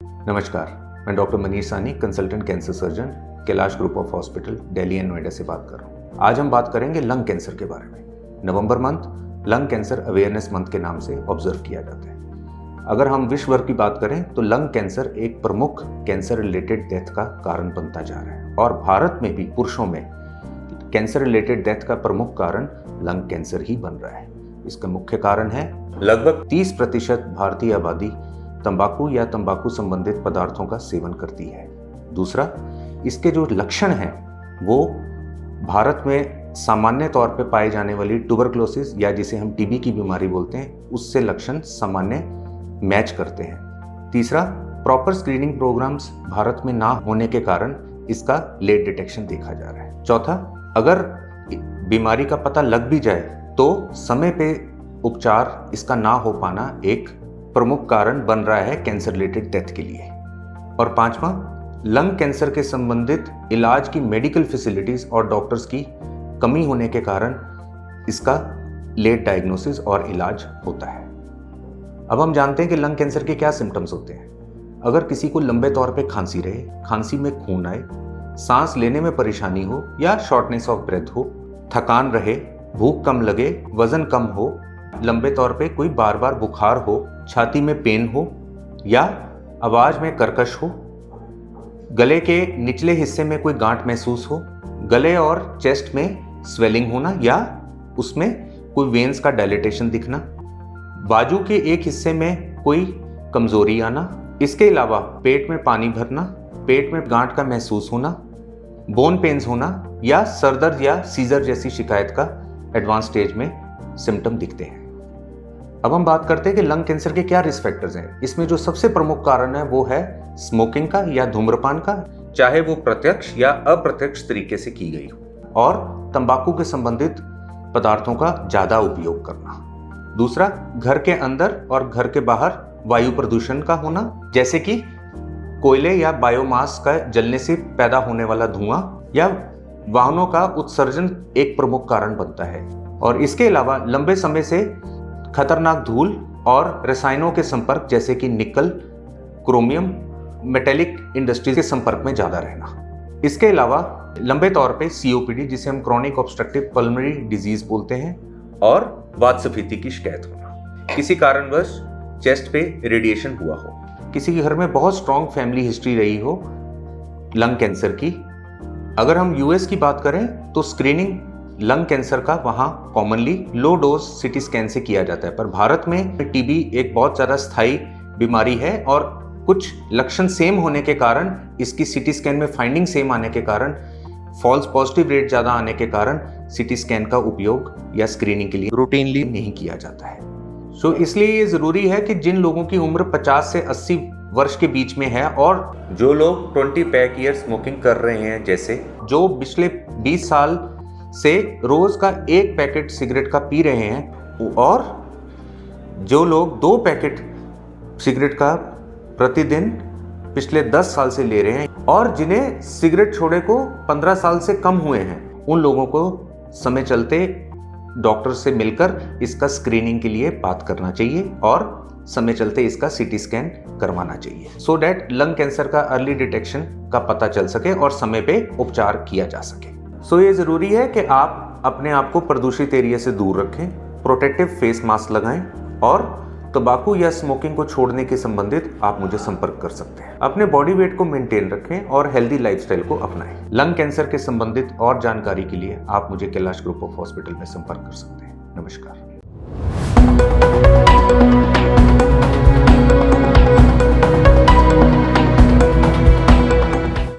नमस्कार, मैं डॉक्टर मनीष सानी, consultant cancer surgeon, Kailash group of hospital, Delhi and Noida से बात कर रहा हूँ। आज हम बात करेंगे लंग कैंसर के बारे में। November month lung cancer awareness month के नाम से ऑब्जर्व किया जाता है। अगर हम विश्व भर की बात करें तो लंग कैंसर एक प्रमुख कैंसर रिलेटेड डेथ का कारण बनता जा रहा है और भारत में भी पुरुषों में कैंसर रिलेटेड डेथ का प्रमुख कारण लंग कैंसर ही बन रहा है। इसका मुख्य कारण है लगभग 30% भारतीय आबादी तंबाकू या तंबाकू संबंधित पदार्थों का सेवन करती है। दूसरा, इसके जो लक्षण हैं वो भारत में सामान्य तौर पे पाए जाने वाली ट्यूबरक्लोसिस या जिसे हम टीबी की बीमारी बोलते हैं उससे लक्षण सामान्य मैच करते हैं। तीसरा, प्रॉपर स्क्रीनिंग प्रोग्राम्स भारत में ना होने के कारण इसका लेट डिटेक्शन देखा जा रहा है। चौथा, अगर बीमारी का पता लग भी जाए तो समय पे उपचार इसका ना हो पाना एक प्रमुख कारण बन रहा है कैंसर रिलेटेड डेथ के लिए। और पांचवा, लंग कैंसर के संबंधित इलाज की मेडिकल फैसिलिटीज और डॉक्टर्स की कमी होने के कारण इसका लेट डायग्नोसिस और इलाज होता है। अब हम जानते हैं कि लंग कैंसर के क्या सिम्टम्स होते हैं। अगर किसी को लंबे तौर पे खांसी रहे, खांसी में खून आए, सांस लेने में परेशानी हो या शॉर्टनेस ऑफ ब्रेथ हो, थकान रहे, भूख कम लगे, वजन कम हो, लंबे तौर पे कोई बार बार बुखार हो, छाती में पेन हो या आवाज में कर्कश हो, गले के निचले हिस्से में कोई गांठ महसूस हो, गले और चेस्ट में स्वेलिंग होना या उसमें कोई वेन्स का डायलिटेशन दिखना, बाजू के एक हिस्से में कोई कमजोरी आना, इसके अलावा पेट में पानी भरना, पेट में गांठ का महसूस होना, बोन पेन्स होना या सर दर्द या सीजर जैसी शिकायत का एडवांस स्टेज में सिम्टम दिखते हैं। अब हम बात करते हैं कि लंग कैंसर के क्या रिस्क फैक्टर्स हैं। इसमें जो सबसे प्रमुख कारण है वो है स्मोकिंग का या धूम्रपान का, चाहे वो प्रत्यक्ष या अप्रत्यक्ष तरीके से की गई हो, और तंबाकू के संबंधित पदार्थों का ज्यादा उपयोग करना। दूसरा, घर के अंदर और घर के बाहर वायु प्रदूषण का होना, जैसे कि कोयले या बायोमास का जलने से पैदा होने वाला धुआं या वाहनों का उत्सर्जन एक प्रमुख कारण बनता है। और इसके अलावा लंबे समय से खतरनाक धूल और रसायनों के संपर्क, जैसे कि निकल, क्रोमियम, मेटेलिक इंडस्ट्रीज के संपर्क में ज्यादा रहना। इसके अलावा लंबे तौर पे सीओपीडी, जिसे हम क्रॉनिक ऑब्स्ट्रक्टिव पल्मोनरी डिजीज बोलते हैं, और वातस्फीति की शिकायत होना, किसी कारणवश चेस्ट पे रेडिएशन हुआ हो, किसी के घर में बहुत स्ट्रॉन्ग फैमिली हिस्ट्री रही हो लंग कैंसर की। अगर हम यूएस की बात करें तो स्क्रीनिंग लंग कैंसर का वहाँ commonly low dose CT scan से किया जाता है, पर भारत में टीबी एक बहुत ज़्यादा स्थायी बीमारी है और कुछ लक्षण सेम होने के कारण, इसकी सिटी स्कैन में फाइंडिंग सेम आने के कारण, फॉल्स पॉजिटिव रेट ज़्यादा आने के कारण सिटी स्कैन का उपयोग या स्क्रीनिंग के लिए रूटीनली नहीं किया जाता है। सो इसलिए ये ज़रूरी है कि जिन लोगों की उम्र 50 से 80 वर्ष के बीच में है और जो लोग 20 पैक ईयर स्मोकिंग कर रहे हैं, जैसे जो पिछले 20 साल से रोज का 1 पैकेट सिगरेट का पी रहे हैं, और जो लोग 2 पैकेट सिगरेट का प्रतिदिन पिछले 10 साल से ले रहे हैं, और जिन्हें सिगरेट छोड़े को 15 साल से कम हुए हैं, उन लोगों को समय चलते डॉक्टर से मिलकर इसका स्क्रीनिंग के लिए बात करना चाहिए और समय चलते इसका सीटी स्कैन करवाना चाहिए, सो दैट लंग कैंसर का अर्ली डिटेक्शन का पता चल सके और समय पे उपचार किया जा सके। सो ये ज़रूरी है कि आप अपने आप को प्रदूषित एरिया से दूर रखें, प्रोटेक्टिव फेस मास्क लगाएं, और तंबाकू या स्मोकिंग को छोड़ने के संबंधित आप मुझे संपर्क कर सकते हैं। अपने बॉडी वेट को मेंटेन रखें और हेल्दी लाइफस्टाइल को अपनाएं। लंग कैंसर के संबंधित और जानकारी के लिए आप मुझे कैलाश ग्रुप ऑफ हॉस्पिटल में संपर्क कर सकते हैं। नमस्कार।